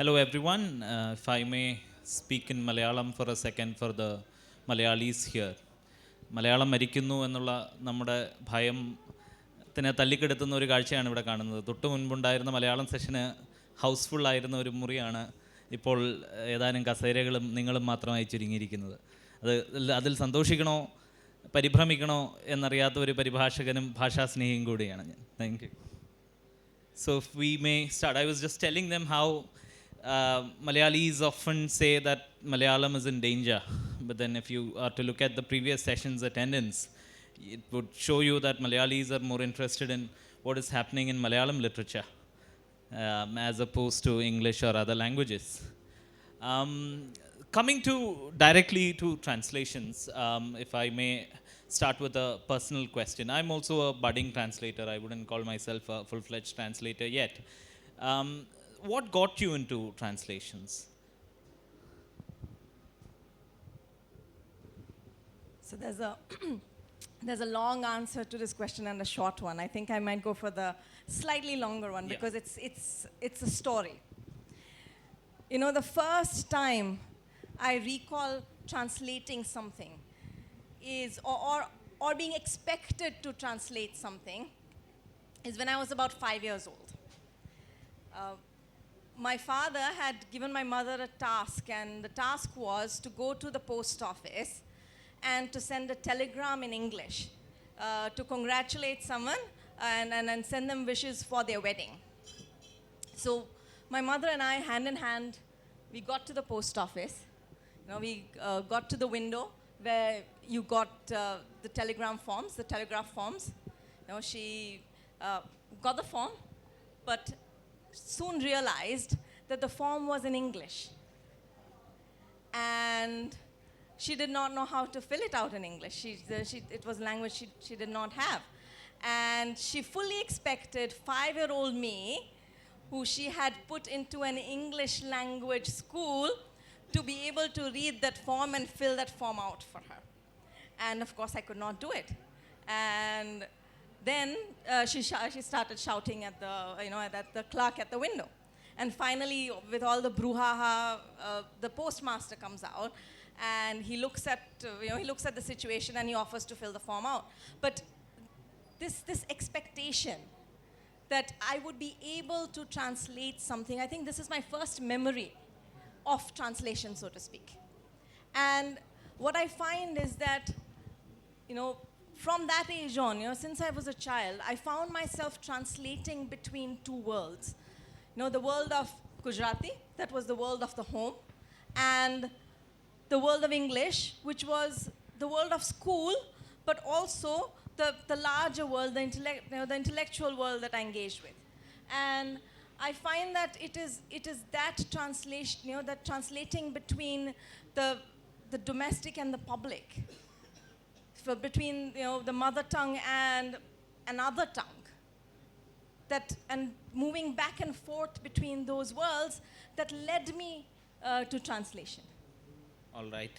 Hello everyone. If I may speak in Malayalam for a second for the Malayalis here. Malayalam മരിക്കുന്നു എന്നുള്ള നമ്മുടെ ഭയത്തിനെ തല്ലിക്കെടുത്തുന്ന ഒരു കാഴ്ചയാണ് ഇവിടെ കാണുന്നത്. തൊട്ട് മുൻപുണ്ടായിരുന്ന മലയാളം സെഷന് ഹൗസ്ഫുള്ളായിരുന്ന ഒരു മുറിയാണ് ഇപ്പോൾ ഏതാനും കസേരകളും നിങ്ങളും മാത്രമായി ചുരുങ്ങിയിരിക്കുന്നത്. അതിൽ സന്തോഷിക്കണോ പരിഭ്രമിക്കണോ എന്നറിയാത്ത ഒരു പരിഭാഷകനും ഭാഷാസ്നേഹിയും കൂടിയാണ് ഞാൻ. Thank you. So if we may start, I was just telling them how Malayalis often say that Malayalam is in danger. But then if you are to look at the previous sessions attendance, it would show you that Malayalis are more interested in what is happening in Malayalam literature as opposed to English or other languages. Coming to directly to translations, if I may start with a personal question. I'm also a budding translator. I wouldn't call myself a full-fledged translator yet. What got you into translations? So there's a long answer to this question and a short one. I think I might go for the slightly longer one because it's a story. You know, the first time I recall translating something is or being expected to translate something is when I was about 5 years old. My father had given my mother a task, and the task was to go to the post office and to send a telegram in English to congratulate someone and send them wishes for their wedding. So my mother and I, hand in hand, we got to the post office. You know, we got to the window where you got the telegraph forms. You know, she got the form, but soon realized that the form was in English. And she did not know how to fill it out in English. It was language she did not have. And she fully expected 5-year-old me, who she had put into an English language school, to be able to read that form and fill that form out for her. And of course, I could not do it. And then she started shouting at the clerk at the window. And finally, with all the brouhaha, the postmaster comes out, and he looks at the situation and he offers to fill the form out. But this expectation that I would be able to translate something, I think this is my first memory of translation, so to speak. And what I find is that, you know, from that age on, you know, since I was a child, I found myself translating between two worlds. You know, the world of Gujarati, that was the world of the home, and the world of English, which was the world of school, but also the larger world, the intellectual world that I engaged with. And I find that it is that translation, you know, that translating between the domestic and the public, between, you know, the mother tongue and another tongue, and moving back and forth between those worlds, that led me to translation. All right.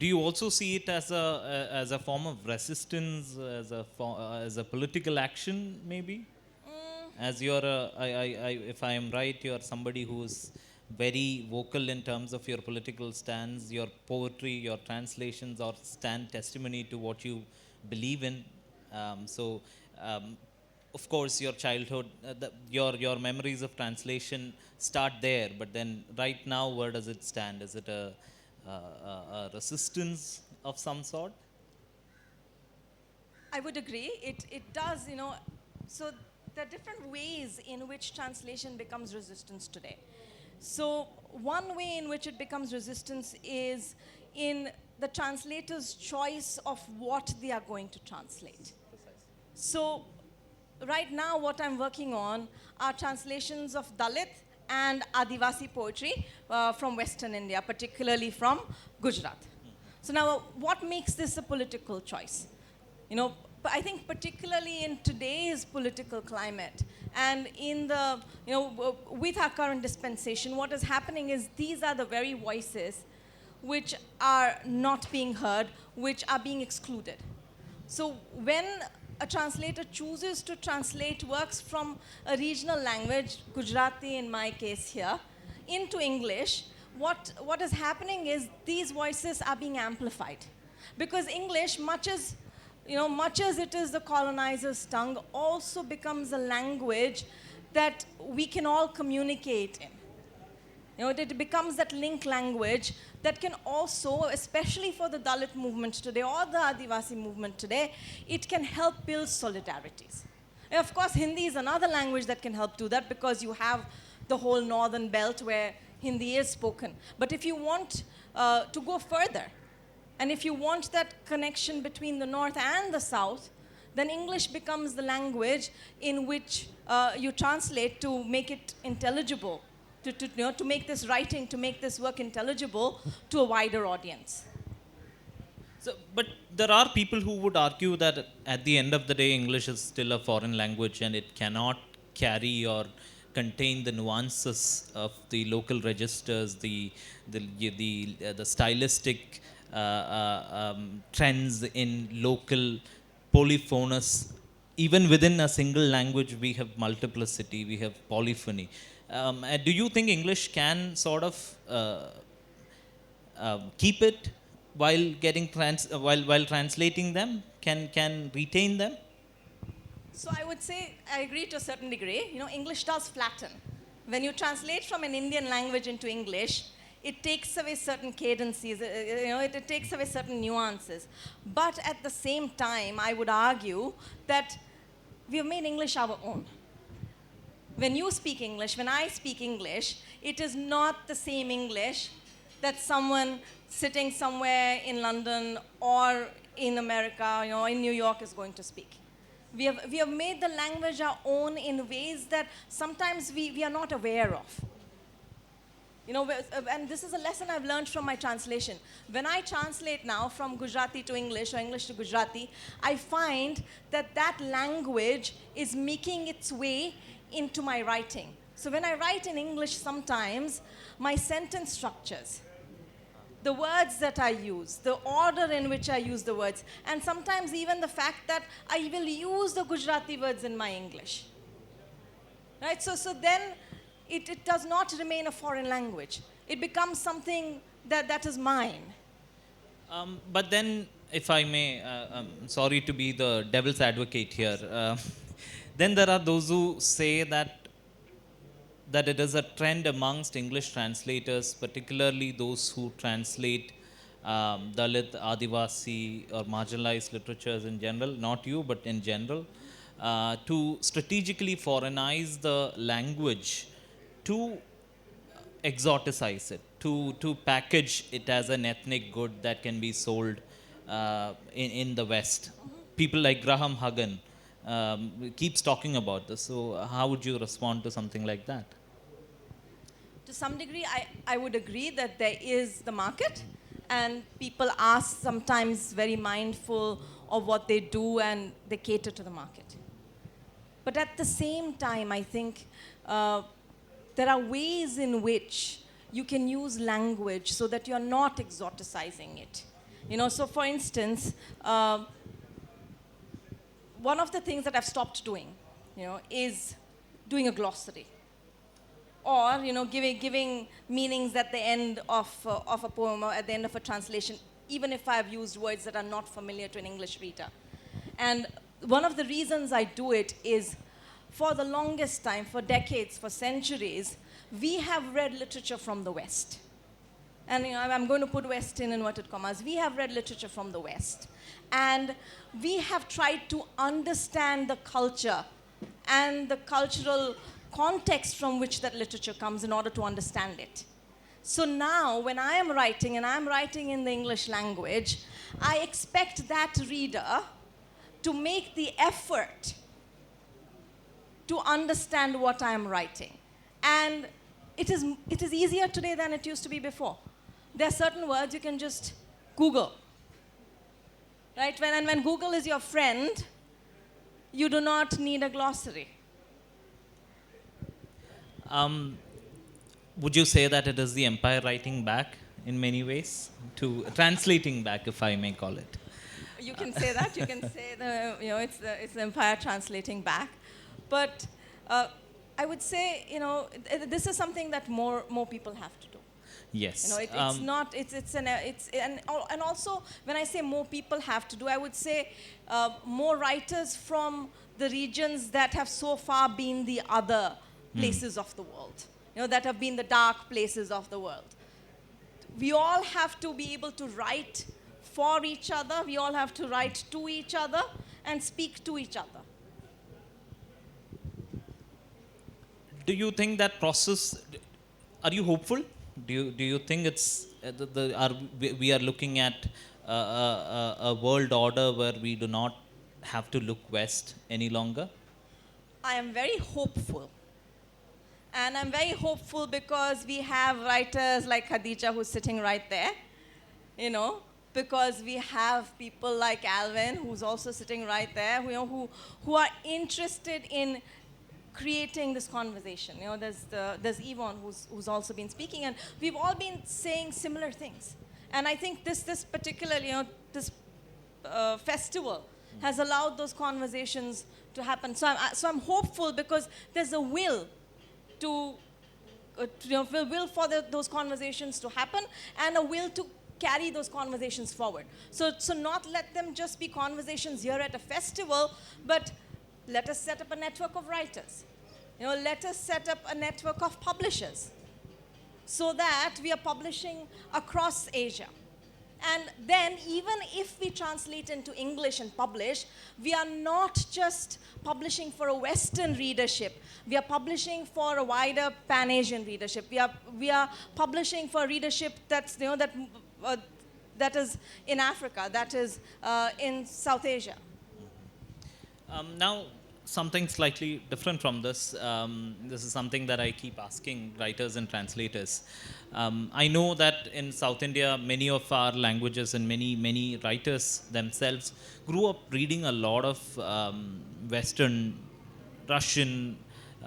Do you also see it as a form of resistance, as a political action, maybe? As you're, if I am right, you are somebody who's very vocal in terms of your political stands, your poetry, your translations, or stand testimony to what you believe in. Of course, your childhood, your memories of translation start there. But then, right now, where does it stand? Is it a resistance of some sort? I would agree. It does, you know. So there are different ways in which translation becomes resistance today. So one way in which it becomes resistance is in the translator's choice of what they are going to translate. So right now what I'm working on are translations of Dalit and Adivasi poetry from Western India, particularly from Gujarat. So now what makes this a political choice? You know, I think particularly in today's political climate and in the, you know, with our current dispensation, what is happening is these are the very voices which are not being heard, which are being excluded. So when a translator chooses to translate works from a regional language, Gujarati in my case here, into English, what is happening is these voices are being amplified. Because English, much as it is the colonizer's tongue, also becomes a language that we can all communicate in. It becomes that link language that can also, especially for the Dalit movement today or the Adivasi movement today, it can help build solidarities. And of course, Hindi is another language that can help do that because you have the whole northern belt where Hindi is spoken. But if you want to go further, and if you want that connection between the north and the south, then English becomes the language in which you translate to make it intelligible, to make this writing, to make this work intelligible to a wider audience. So, but there are people who would argue that at the end of the day, English is still a foreign language and it cannot carry or contain the nuances of the local registers, the stylistic trends in local polyphonous. Even within a single language, we have multiplicity, we have polyphony. Do you think English can sort of keep it while getting while translating them? Can retain them? So I would say I agree to a certain degree. English does flatten. When you translate from an Indian language into English, it takes away certain cadences, it takes away certain nuances. But at the same time, I would argue that we have made English our own. When you speak English, when I speak English, it is not the same English that someone sitting somewhere in London or in America, in New York is going to speak. We have made the language our own in ways that sometimes we are not aware of. And this is a lesson I've learned from my translation. When I translate now from Gujarati to English or English to Gujarati, I find that language is making its way into my writing. So when I write in English sometimes, my sentence structures, the words that I use, the order in which I use the words, and sometimes even the fact that I will use the Gujarati words in my English. Right? So then it does not remain a foreign language. It becomes something that is mine. But then, if I may, I'm sorry to be the devil's advocate here, then there are those who say that it is a trend amongst English translators, particularly those who translate Dalit, Adivasi or marginalized literatures in general, not you, but in general, to strategically foreignize the language, to exoticize it, to package it as an ethnic good that can be sold in the West. People like Graham Hagan keeps talking about this. So how would you respond to something like that? To some degree, I would agree that there is the market, and people are sometimes very mindful of what they do and they cater to the market. But at the same time, I think there are ways in which you can use language so that you're not exoticizing it. So for instance, one of the things that I've stopped doing, is doing a glossary. Or, giving meanings at the end of a poem or at the end of a translation, even if I've used words that are not familiar to an English reader. And one of the reasons I do it is, for the longest time, for decades, for centuries, we have read literature from the West. And I'm going to put West in inverted commas. We have read literature from the West. And we have tried to understand the culture and the cultural context from which that literature comes in order to understand it. So now, when I am writing, and I'm writing in the English language, I expect that reader to make the effort to understand what I'm writing. And it is easier today than it used to be before. There are certain words you can just Google. Right? When Google is your friend, you do not need a glossary. Would you say that it is the empire writing back in many ways, to translating back, if I may call it? You can say that. You can say it's the empire translating back. But I would say, this is something that more people have to do. Yes. It's not, and also when I say more people have to do, I would say more writers from the regions that have so far been the other places of the world, that have been the dark places of the world. We all have to be able to write for each other, we all have to write to each other and speak to each other. Do you think that process, are you hopeful? Do you think it's we are looking at a world order where we do not have to look west any longer? I am very hopeful. And I'm very hopeful because we have writers like Khadija, who's sitting right there, because we have people like Alvin, who's also sitting right there, who are interested in creating this conversation. There's Yvonne, who's also been speaking, and we've all been saying similar things. And I think this particular, this festival has allowed those conversations to happen. So I'm hopeful because there's a will to will for those conversations to happen, and a will to carry those conversations forward. So not let them just be conversations here at a festival, but let us set up a network of writers. Let us set up a network of publishers so that we are publishing across Asia. And then even if we translate into English and publish, we are not just publishing for a Western readership. We are publishing for a wider Pan-Asian readership. We are publishing for a readership that's, that is in Africa, that is in South Asia. Now, something slightly different from this. This is something that I keep asking writers and translators. I know that in South India, many of our languages and many writers themselves grew up reading a lot of Western, Russian,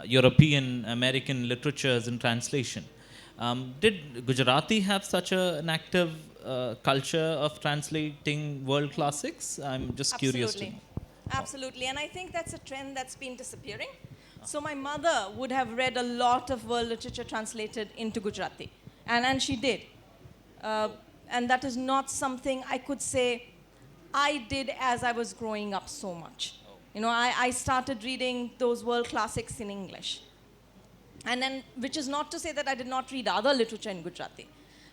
European, American literatures in translation. Did Gujarati have such an active culture of translating world classics? I'm just curious to know. Absolutely, and I think that's a trend that's been disappearing. So my mother would have read a lot of world literature translated into Gujarati, and she did. And that is not something I could say I did as I was growing up so much. I started reading those world classics in English. And then, which is not to say that I did not read other literature in Gujarati.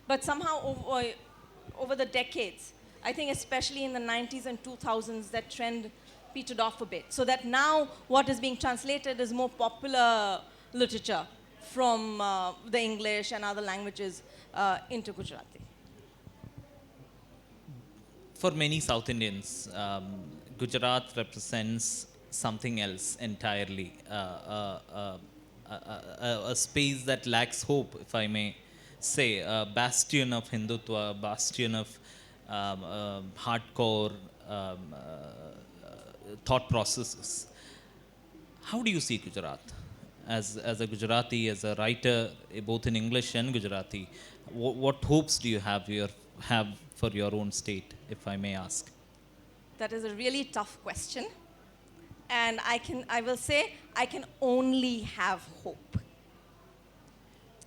But somehow over the decades, I think especially in the 90s and 2000s, that trend petered off a bit. So that now what is being translated is more popular literature from the English and other languages into Gujarati. For many South Indians, Gujarat represents something else entirely. A space that lacks hope, if I may say, a bastion of Hindutva, a bastion of hardcore thought processes. How do you see Gujarat? As a Gujarati, as a writer, both in English and Gujarati, what hopes do you have for your own state, if I may ask? That is a really tough question. And I will say, I can only have hope.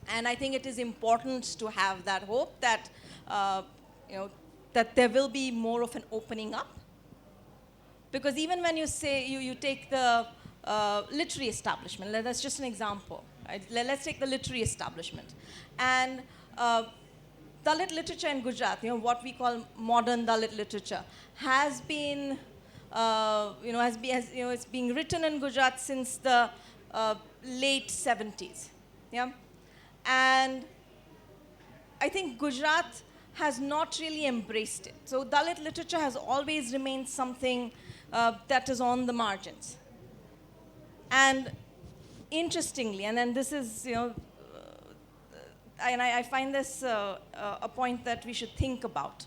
And I think it is important to have that hope that, that there will be more of an opening up. Because even when you say, you take the literary establishment, that's just an example. Right? Let's take the literary establishment. And Dalit literature in Gujarat, what we call modern Dalit literature, has been, it's being written in Gujarat since the late 70s. Yeah? And I think Gujarat has not really embraced it. So Dalit literature has always remained something that is on the margins. And interestingly, and then this is, and I find this a point that we should think about.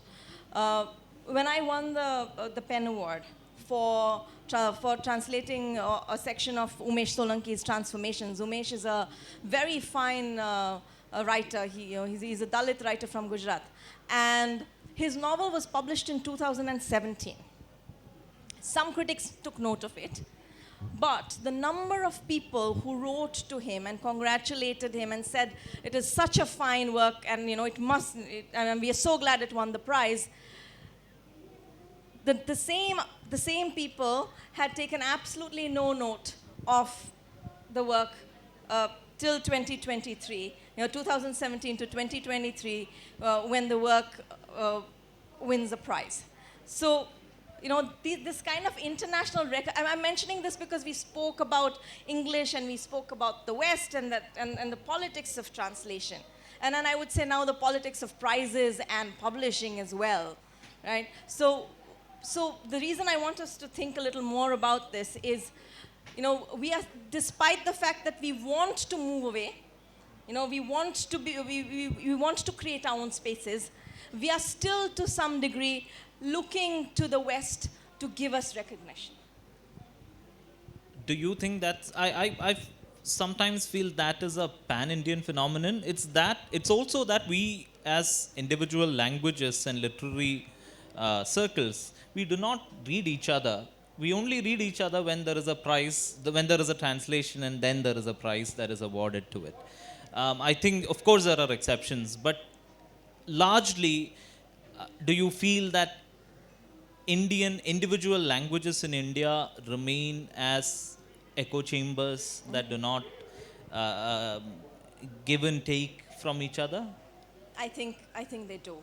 When I won the PEN Award for translating a section of Umesh Solanki's Transformations, Umesh is a very fine writer. He's a Dalit writer from Gujarat. And his novel was published in 2017. Some critics took note of it. But the number of people who wrote to him and congratulated him and said, it is such a fine work and we are so glad it won the prize. The same people had taken absolutely no note of the work till 2023, 2017 to 2023, when the work wins a prize. So, this kind of international record, I'm mentioning this because we spoke about English and we spoke about the West and the politics of translation. And then I would say now the politics of prizes and publishing as well, right? So the reason I want us to think a little more about this is, we are, despite the fact that we want to move away, we want to create our own spaces, we are still to some degree looking to the West to give us recognition. Do you think that's, I sometimes feel that is a pan-Indian phenomenon. It's also that we as individual languages and literary circles, we do not read each other. We only read each other when there is a prize, when there is a translation, and then there is a prize that is awarded to it. I think, of course, there are exceptions, but largely, do you feel that individual languages in India remain as echo chambers that do not give and take from each other? I think they do.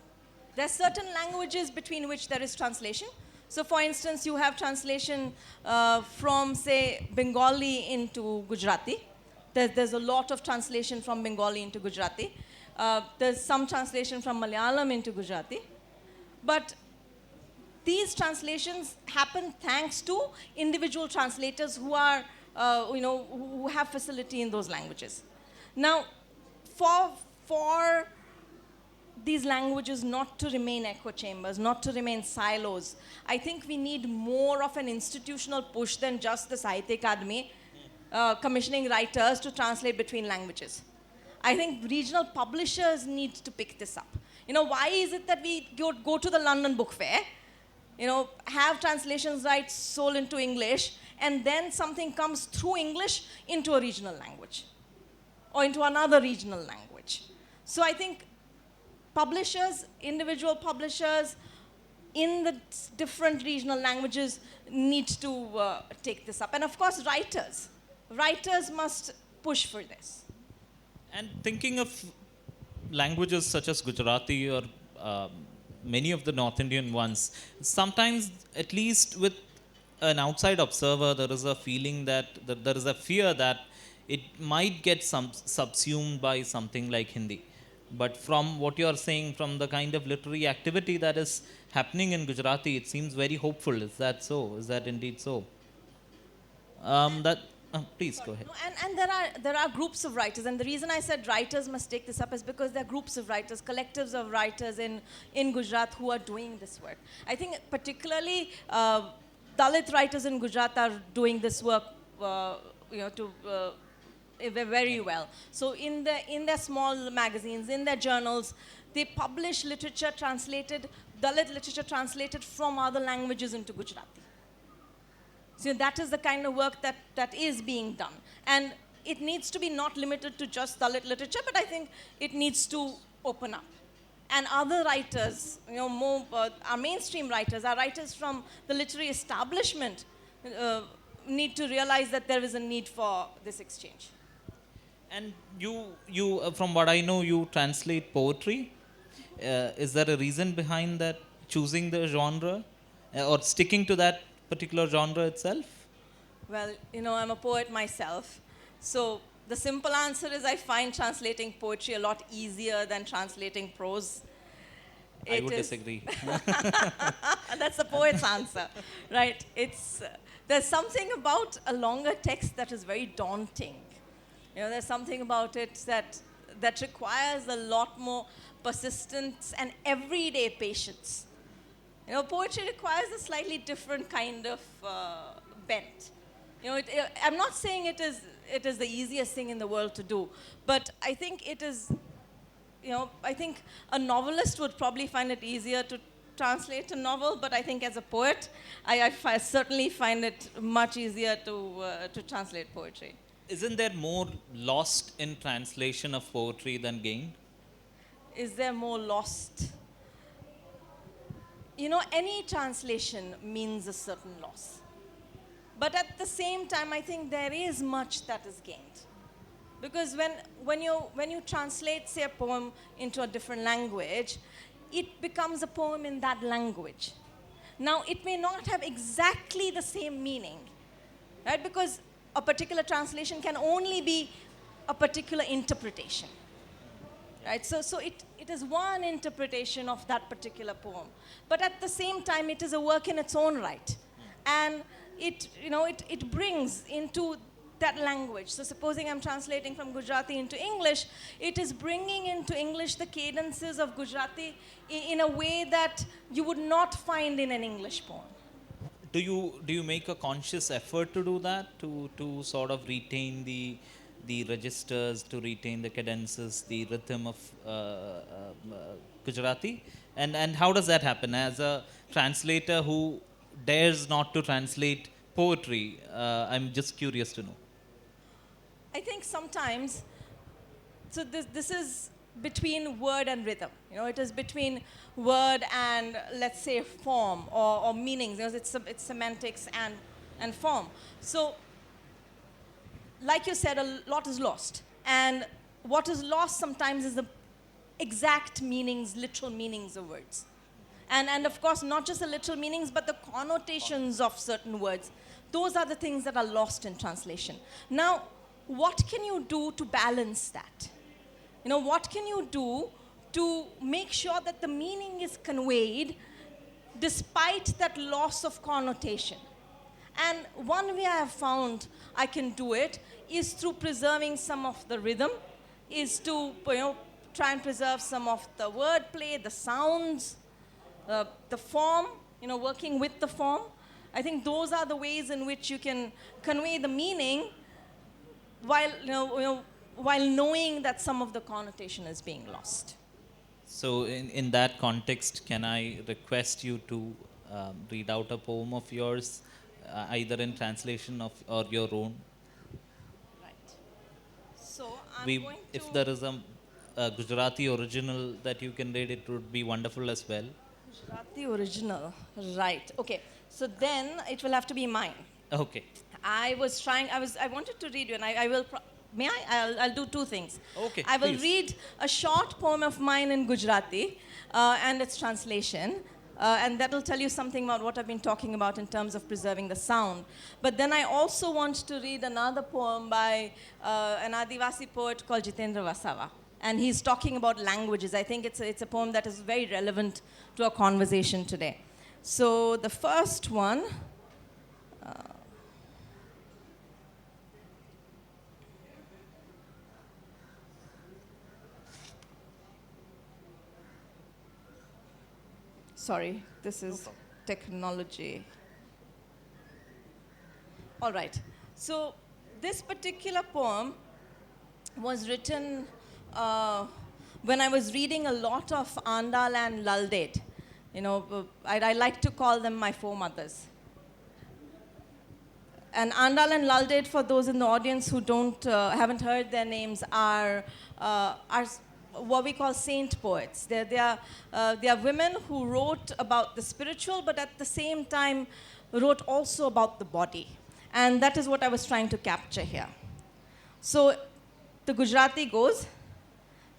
There are certain languages between which there is translation. So, for instance, you have translation from, say, Bengali into Gujarati. There's a lot of translation from Bengali into Gujarati. There's some translation from Malayalam into Gujarati. But these translations happen thanks to individual translators who are, who have facility in those languages. Now, for these languages not to remain echo chambers, not to remain silos, I think we need more of an institutional push than just the Sahitya Akademi commissioning writers to translate between languages. I think regional publishers need to pick this up. Why is it that we go to the London Book Fair, have translations rights sold into English, and then something comes through English into a regional language or into another regional language? So I think publishers, individual publishers in the different regional languages need to take this up. And of course, writers must push for this. And thinking of languages such as Gujarati or many of the North Indian ones, sometimes, at least with an outside observer, there is a feeling that there is a fear that it might get subsumed by something like Hindi. But from what you are saying, from the kind of literary activity that is happening in Gujarati, it seems very hopeful. Is that so? Is that indeed so? Please go ahead. No, and there are groups of writers, and the reason I said writers must take this up is because there are groups of writers, collectives of writers in Gujarat who are doing this work. I think particularly Dalit writers in Gujarat are doing this work, very well. So in their small magazines, in their journals, they publish literature translated, Dalit literature translated from other languages into Gujarati. So that is the kind of work that is being done. And it needs to be not limited to just Dalit literature, but I think it needs to open up. And other writers, more our mainstream writers, our writers from the literary establishment need to realize that there is a need for this exchange. And you, from what I know, you translate poetry. Is there a reason behind that, choosing the genre or sticking to that particular genre itself? Well, I'm a poet myself. So the simple answer is I find translating poetry a lot easier than translating prose. I would disagree. That's the poet's answer, right? There's something about a longer text that is very daunting. There's something about it that requires a lot more persistence and everyday patience. Poetry requires a slightly different kind of bent. I'm not saying it is the easiest thing in the world to do, but I think it is. I think a novelist would probably find it easier translate a novel, but I think as a poet, I certainly find it much easier to translate poetry. Isn't there more lost in translation of poetry than gained? Is there more lost? You know, any translation means a certain loss. But at the same time, I think there is much that is gained. Because when you translate, say, a poem into a different language, it becomes a poem in that language. Now, it may not have exactly the same meaning, right? Because a particular translation can only be a particular interpretation, right? So it is one interpretation of that particular poem. But at the same time, it is a work in its own right. And it brings into that language. So supposing I'm translating from Gujarati into English, it is bringing into English the cadences of Gujarati in a way that you would not find in an English poem. Do you make a conscious effort to do that, to sort of retain the registers, to retain the cadences, the rhythm of Gujarati? And how does that happen? As a translator who dares not to translate poetry, I'm just curious to know. I think sometimes, so this is between word and rhythm. You know, it is between word and, let's say, form or meanings. You know, it's semantics and form. So, like you said, a lot is lost. And what is lost sometimes is the exact meanings, literal meanings of words. And of course, not just the literal meanings, but the connotations of certain words. Those are the things that are lost in translation. Now, what can you do to balance that? You know, what can you do to make sure that the meaning is conveyed despite that loss of connotation? And one way I have found I can do it is through preserving some of the rhythm, is to try and preserve some of the wordplay, the sounds, the form, working with the form. I think those are the ways in which you can convey the meaning while knowing that some of the connotation is being lost. So in that context, can I request you to read out a poem of yours, either in translation or your own? Right. So If there is a Gujarati original that you can read, it would be wonderful as well. Gujarati original, right? Okay. So then it will have to be mine. Okay. I wanted to read you, and I will. May I? I'll do two things. Okay, I will please. read a short poem of mine in Gujarati and its translation, and that will tell you something about what I've been talking about in terms of preserving the sound. But then I also want to read another poem by an Adivasi poet called Jitendra Vasawa, and he's talking about languages. I think it's a poem that is very relevant to our conversation today. So the first one. Sorry, this is technology. All right. So this particular poem was written when I was reading a lot of Andal and Laldet. I like to call them my foremothers. And Andal and Laldet, for those in the audience who haven't heard their names, are what we call saint poets. They are women who wrote about the spiritual, but at the same time wrote also about the body. And that is what I was trying to capture here. So the Gujarati goes,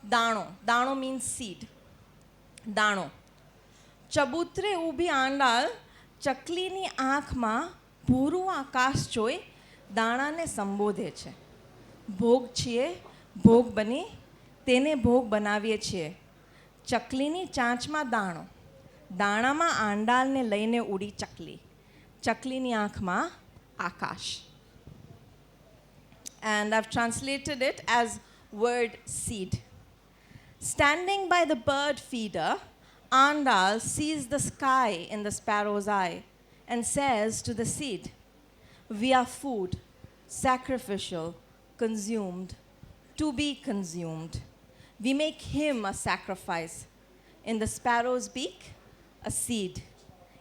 Dano. Dano means seed. Dano. Chabutre ubi andal, ચકલીની આંખમાં ભૂરું આકાશ જોઈ દાણાને સંબોધે છે. ભોગ છીએ, ભોગ બની તેને ભોગ બનાવીએ છીએ. ચકલીની ચાંચમાં દાણો, દાણામાં આંડાલને લઈને ઉડી ચકલી, ચકલીની આંખમાં આકાશ. And I've translated it as word seed. Standing by the bird feeder, Andal sees the sky in the sparrow's eye and says to the seed, "We are food, sacrificial, consumed, to be consumed. We make him a sacrifice. In the sparrow's beak, a seed.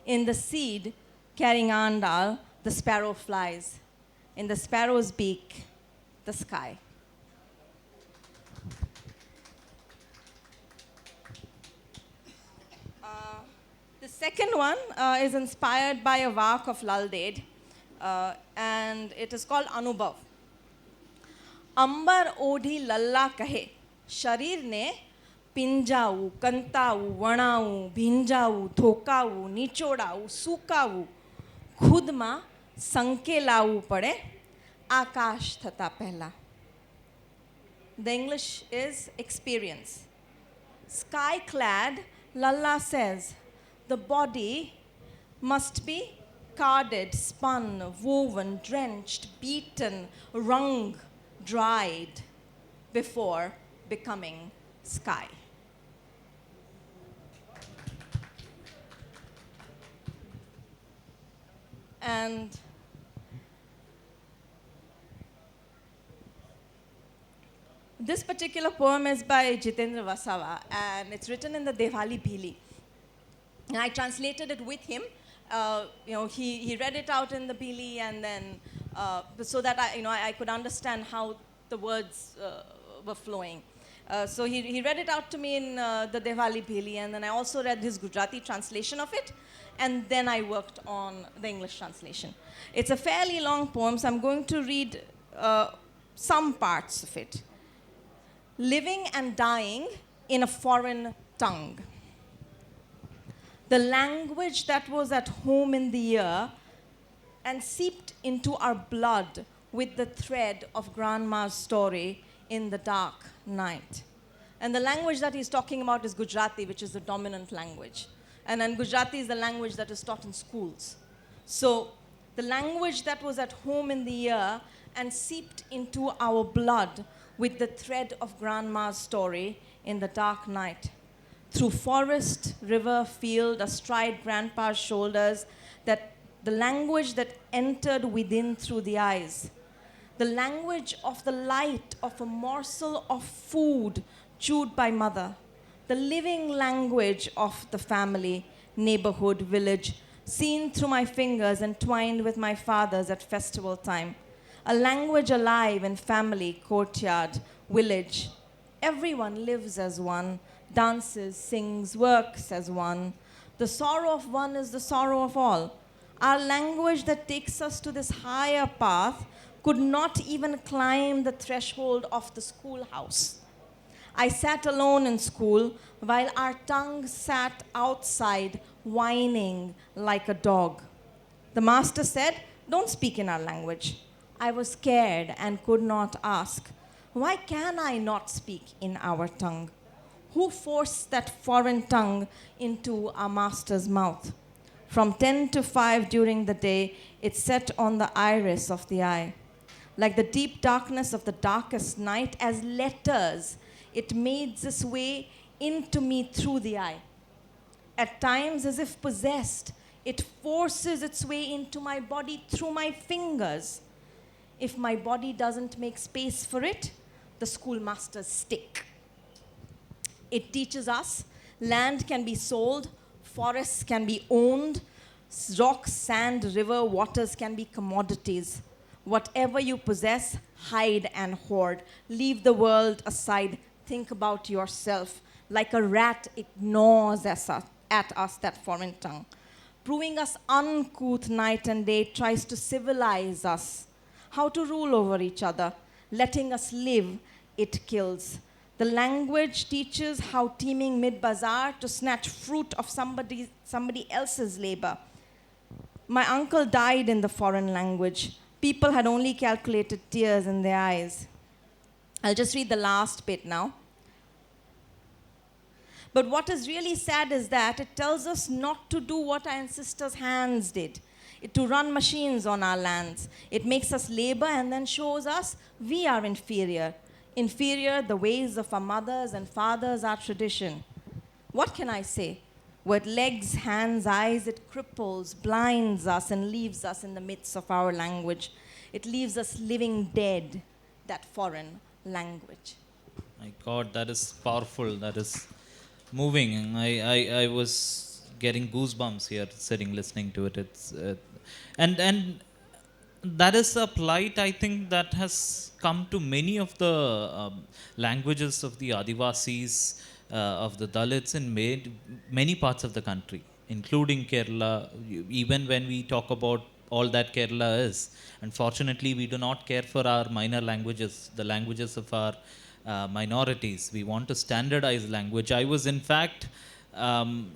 In the seed, carrying Andal, the sparrow flies. In the sparrow's beak, the sky. The second one is inspired by a work of Lal Ded, and it is called Anubhav. अंबर ओढ़ी लल्ला कहे शरीर ने पिंजाऊ कंताऊ वणाऊ भींजाऊ धोकाऊ निचोड़ाऊ सूकाऊ खुद માં સંકેલાવું પડે આકાશ થતા પહેલા. The English is experience. Sky clad, Lalla says, the body must be carded, spun, woven, drenched, beaten, wrung, dried before becoming sky. And this particular poem is by Jitendra Vasava, and it's written in the Devali Bhili. And I translated it with him. He read it out in the Bhili, and then so that I could understand how the words were flowing. So he read it out to me in the Devali Bhili, and then I also read his Gujarati translation of it, and then I worked on the English translation. It's a fairly long poem, so I'm going to read some parts of it. Living and dying in a foreign tongue. The language that was at home in the ear and seeped into our blood with the thread of Grandma's story in the dark night. And the language that he's talking about is Gujarati, which is the dominant language. And then Gujarati is the language that is taught in schools. So the language that was at home in the ear and seeped into our blood with the thread of Grandma's story in the dark night. Through forest, river, field, astride Grandpa's shoulders, that the language that entered within through the eyes. The language of the light of a morsel of food chewed by mother. The living language of the family, neighborhood, village, seen through my fingers and twined with my father's at festival time. A language alive in family, courtyard, village. Everyone lives as one, dances, sings, works as one. The sorrow of one is the sorrow of all. Our language that takes us to this higher path could not even climb the threshold of the schoolhouse. I sat alone in school while our tongue sat outside whining like a dog. The master said, "Don't speak in our language." I was scared and could not ask, why can I not speak in our tongue? Who forced that foreign tongue into our master's mouth? From 10 to 5 during the day, it set on the iris of the eye. Like the deep darkness of the darkest night, as letters, it made its way into me through the eye. At times, as if possessed, it forces its way into my body through my fingers. If my body doesn't make space for it, the schoolmaster's stick. It teaches us land can be sold, forests can be owned, rock, sand, river, waters can be commodities. Whatever you possess, hide and hoard. Leave the world aside. Think about yourself. Like a rat, it gnaws at us, that foreign tongue. Proving us uncouth night and day, tries to civilize us. How to rule over each other. Letting us live, it kills. The language teaches how teeming mid-bazaar to snatch fruit of somebody else's labor. My uncle died in the foreign language. People had only calculated tears in their eyes. I'll just read the last bit now. But what is really sad is that it tells us not to do what our ancestors' hands did. To run machines on our lands. It makes us labor and then shows us we are inferior. Inferior the ways of our mothers and fathers, our tradition. What can I say? With legs, hands, eyes, it cripples, blinds us, and leaves us in the midst of our language. It leaves us living dead, that foreign language. My God, that is powerful. That is moving. I was getting goosebumps here, sitting listening to it. It's and that is a plight I think that has come to many of the languages of the Adivasis, of the Dalits in many parts of the country, including Kerala. Even when we talk about all that Kerala is, unfortunately, we do not care for our minor languages, the languages of our minorities. We want to standardize language. I was, in fact,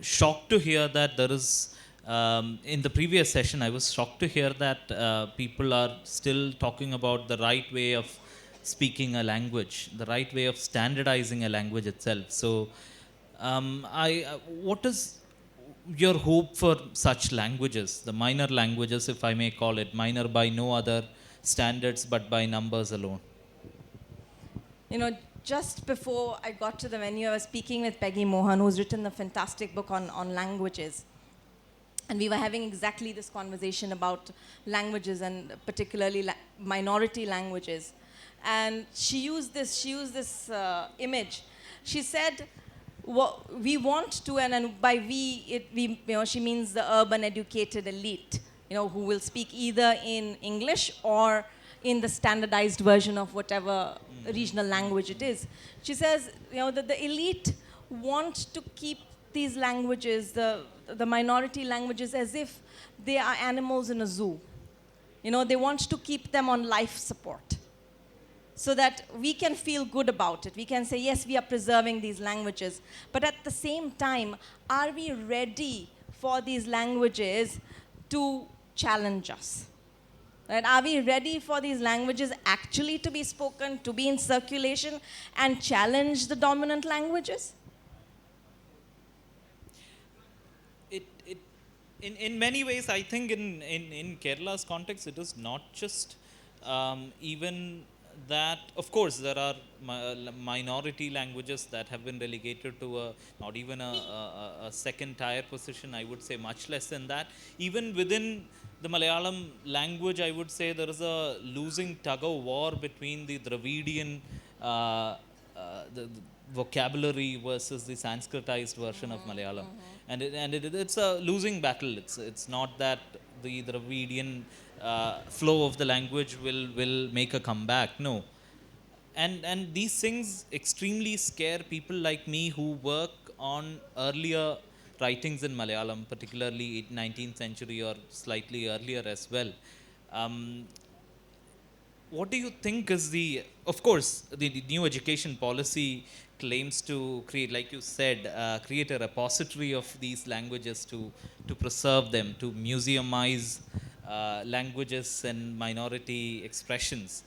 shocked to hear that there is. In the previous session, I was shocked to hear that people are still talking about the right way of speaking a language, the right way of standardizing a language itself. So, what is your hope for such languages, the minor languages, if I may call it, minor by no other standards but by numbers alone? You know, just before I got to the venue, I was speaking with Peggy Mohan, who's written a fantastic book on languages. And we were having exactly this conversation about languages, and particularly minority languages. And she used this image. She said, we want to, and by she means the urban educated elite, who will speak either in English or in the standardized version of whatever regional language it is. She says, that the elite want to keep these languages, the minority languages, as if they are animals in a zoo. They want to keep them on life support so that we can feel good about it. We can say, yes, we are preserving these languages. But at the same time, are we ready for these languages to challenge us? Right? Are we ready for these languages actually to be spoken, to be in circulation, and challenge the dominant languages? In many ways, I think in Kerala's context, it is not just even that. Of course, there are minority languages that have been relegated to not even a second tier position. I would say much less than that. Even within the Malayalam language, I would say there is a losing tug of war between the Dravidian the vocabulary versus the Sanskritized version of Malayalam. And it's a losing battle. It's not that the Dravidian flow of the language will make a comeback. No. And these things extremely scare people like me who work on earlier writings in Malayalam, particularly 19th century or slightly earlier as well. What do you think is of course, the new education policy claims to create, like you said, create a repository of these languages to preserve them, to museumize languages and minority expressions.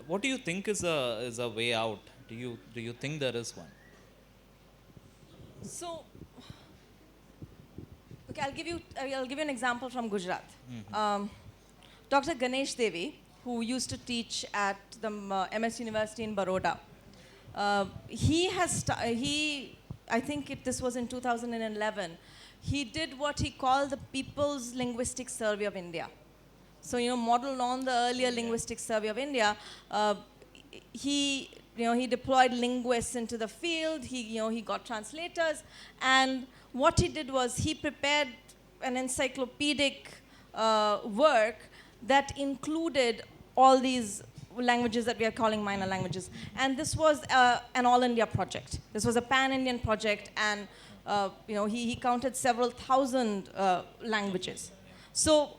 What do you think is a way out? Do you think there is one? So, okay, I'll give you an example from Gujarat. Dr. Ganesh Devi, who used to teach at the MS University in Baroda, I think this was in 2011, he did what he called the People's Linguistic Survey of India. So, modeled on the earlier Linguistic Survey of India, he deployed linguists into the field, he got translators, and what he did was he prepared an encyclopedic work that included all these languages that we are calling minor languages. And this was an all-India project. This was a pan-Indian project, and he counted several thousand languages. So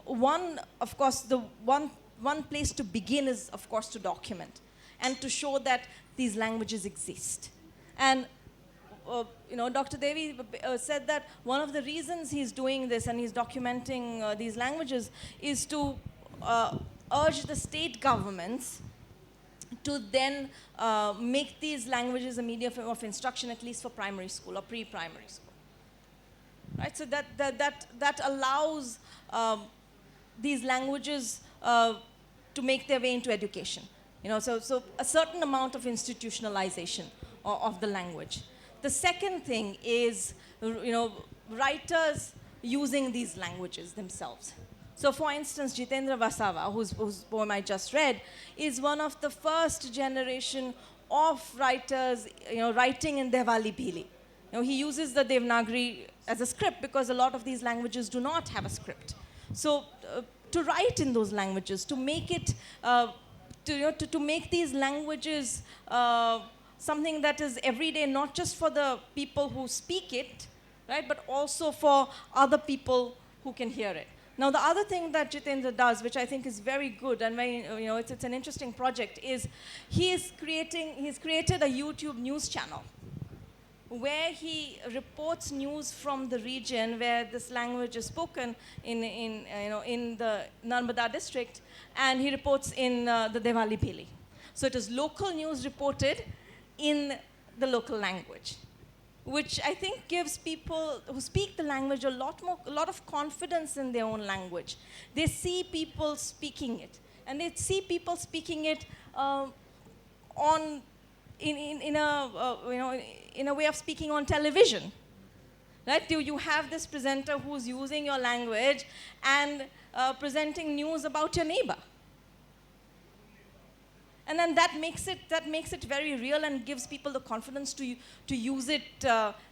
of course, the one place to begin is, of course, to document and to show that these languages exist. And Dr. Devi said that one of the reasons he's doing this and he's documenting these languages is to urge the state governments to then make these languages a medium of instruction, at least for primary school or pre-primary school. Right? So that allows these languages to make their way into education. So a certain amount of institutionalization of the language. The second thing is, writers using these languages themselves. So, for instance, Jitendra Vasava, whose poem I just read, is one of the first generation of writers, writing in Devali Bhili. He uses the Devanagari as a script, because a lot of these languages do not have a script. So to write in those languages, to make it, to make these languages something that is everyday, not just for the people who speak it, right, but also for other people who can hear it. Now, the other thing that Jitendra does, which I think is very good and very, it's an interesting project, is he's created a YouTube news channel where he reports news from the region where this language is spoken in the Narmada district, and he reports in the Devali Bheli. So it is local news reported in the local language, which I think gives people who speak the language a lot of confidence in their own language. They see people speaking it, and they see people speaking it in a way of speaking on television, right? You have this presenter who's using your language and presenting news about your neighbor. And then that makes it very real and gives people the confidence to use it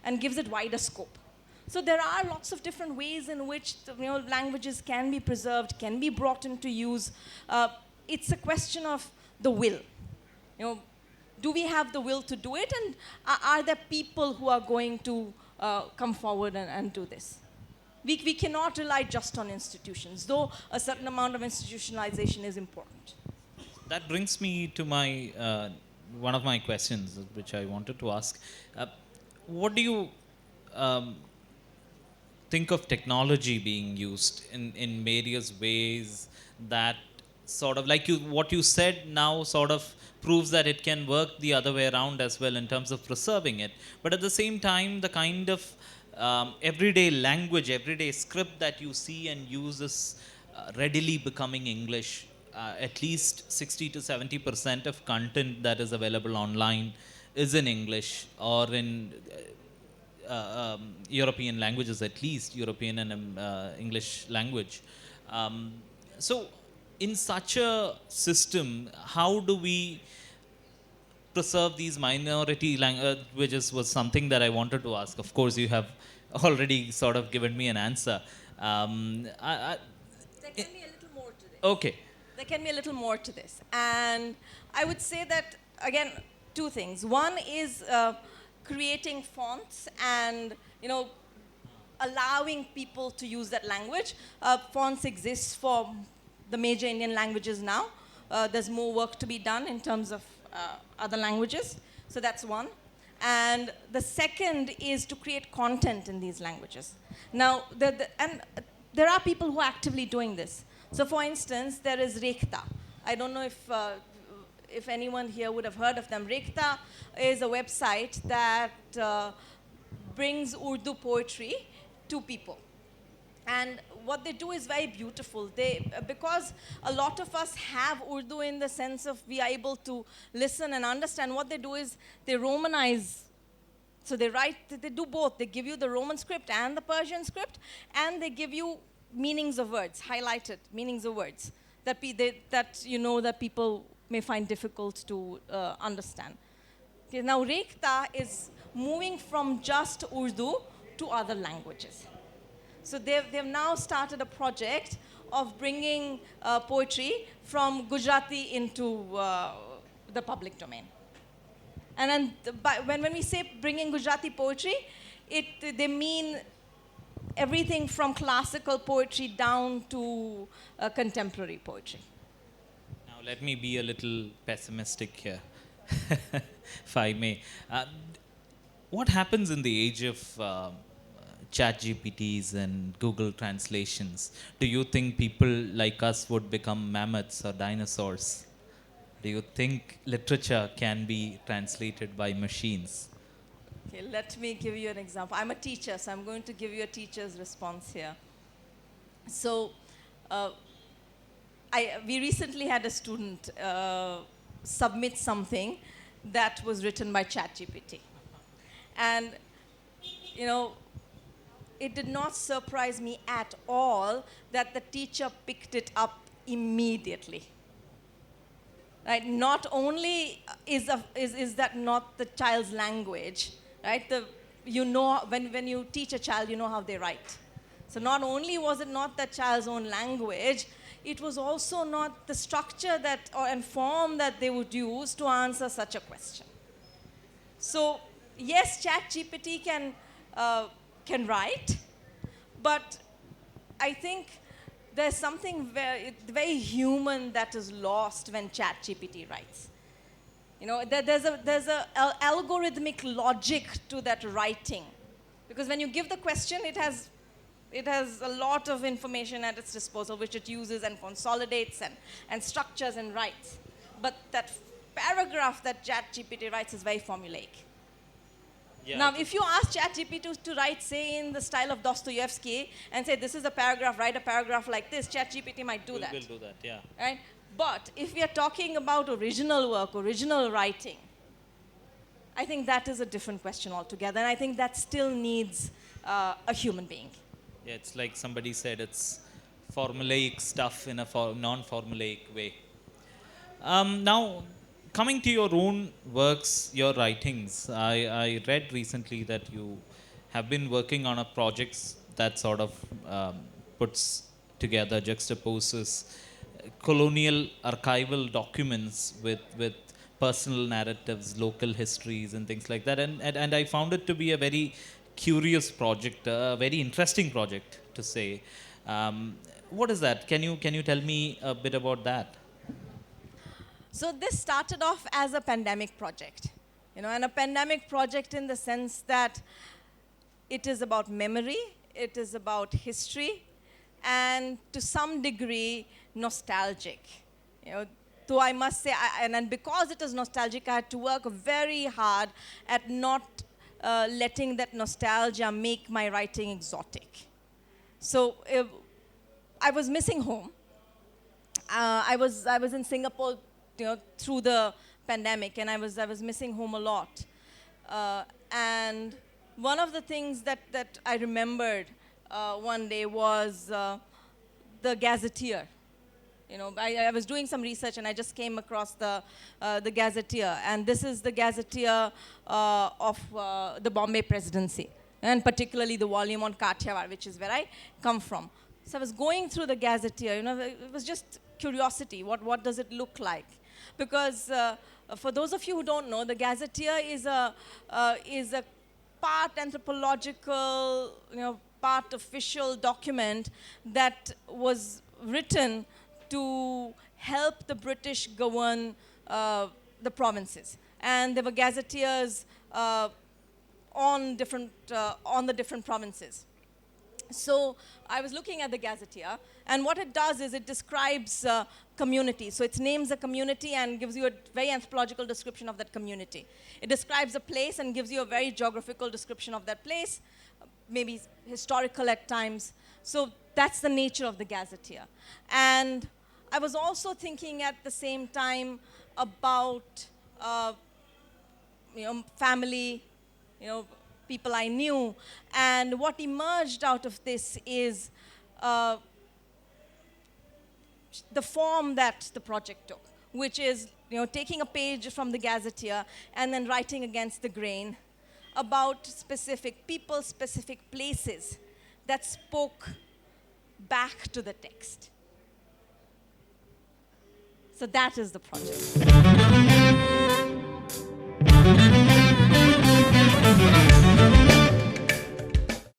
and gives it wider scope. So there are lots of different ways in which languages can be preserved, can be brought into use. It's a question of the will. Do we have the will to do it, and are there people who are going to come forward and do this? We cannot rely just on institutions, though a certain amount of institutionalization is important. That brings me to my one of my questions, which I wanted to ask. What do you think of technology being used in various ways that sort of, like what you said now sort of proves that it can work the other way around as well in terms of preserving it. But at the same time, the kind of everyday language, everyday script that you see and use is readily becoming English. At least 60 to 70% of content that is available online is in English or in European languages, at least European and English language. So in such a system, how do we preserve these minority languages was something that I wanted to ask. Of course, you have already sort of given me an answer. There can be a little more to this. Okay. There can be a little more to this. And I would say that, again, two things. One is creating fonts and, allowing people to use that language. Fonts exist for the major Indian languages now. There's more work to be done in terms of other languages. So that's one. And the second is to create content in these languages. Now, there are people who are actively doing this. So for instance, there is Rekhta. I don't know if anyone here would have heard of them. Rekhta is a website that brings Urdu poetry to people. And what they do is very beautiful. Because a lot of us have Urdu in the sense of we are able to listen and understand, what they do is they Romanize. So they do both. They give you the Roman script and the Persian script, and they give you meanings of words, highlighted meanings of words that people may find difficult to understand. Okay, now Rekhta is moving from just Urdu to other languages. So they've now started a project of bringing poetry from Gujarati into the public domain. And then when we say bringing Gujarati poetry, they mean everything from classical poetry down to contemporary poetry. Now let me be a little pessimistic here, if I may. What happens in the age of ChatGPTs and Google translations? Do you think people like us would become mammoths or dinosaurs? Do you think literature can be translated by machines? Okay, let me give you an example. I'm a teacher, so I'm going to give you a teacher's response here. So, we recently had a student submit something that was written by ChatGPT. And, it did not surprise me at all that the teacher picked it up immediately. Right? Not only is that not the child's language, right? you know, when you teach a child, you know how they write. So not only was it not that child's own language, it was also not the structure that and form that they would use to answer such a question. So yes, ChatGPT can write, but I think there's something very human that is lost when ChatGPT writes. You know, there's a algorithmic logic to that writing, because when you give the question, it has a lot of information at its disposal, which it uses and consolidates and structures and writes. But that paragraph that ChatGPT writes is very formulaic. Yeah. Now, if you ask ChatGPT to write, say, in the style of Dostoevsky, and say, this is a paragraph, write a paragraph like this, ChatGPT might do that. Will do that, yeah. Right? But if we are talking about original work, original writing, I think that is a different question altogether. And I think that still needs a human being. Yeah, it's like somebody said, it's formulaic stuff in a non-formulaic way. Now, coming to your own works, your writings, I read recently that you have been working on a project that sort of puts together, juxtaposes colonial archival documents with personal narratives, local histories, and things like that. And I found it to be a very curious project, a very interesting project, to say. What is that? Can you tell me a bit about that? So this started off as a pandemic project, you know, and a pandemic project in the sense that it is about memory, it is about history, and to some degree, nostalgic. You know, though I must say, and because it is nostalgic, I had to work very hard at not letting that nostalgia make my writing exotic. So I was missing home. I was in Singapore, you know, through the pandemic, and I was missing home a lot. And one of the things that I remembered one day was the Gazetteer. You know, I was doing some research and I just came across the Gazetteer, and this is the Gazetteer of the Bombay Presidency, and particularly the volume on Kathiawar, which is where I come from. So I was going through the Gazetteer. You know, it was just curiosity. What does it look like? Because for those of you who don't know, the Gazetteer is a part anthropological, you know, part official document that was written to help the British govern the provinces. And there were gazetteers on the different provinces. So I was looking at the Gazetteer, and what it does is it describes community. So it names a community and gives you a very anthropological description of that community. It describes a place and gives you a very geographical description of that place, maybe historical at times. So that's the nature of the Gazetteer. And I was also thinking at the same time about you know, family, you know, people I knew, and what emerged out of this is the form that the project took, which is, you know, taking a page from the Gazetteer and then writing against the grain about specific people, specific places that spoke back to the text. So that is the project.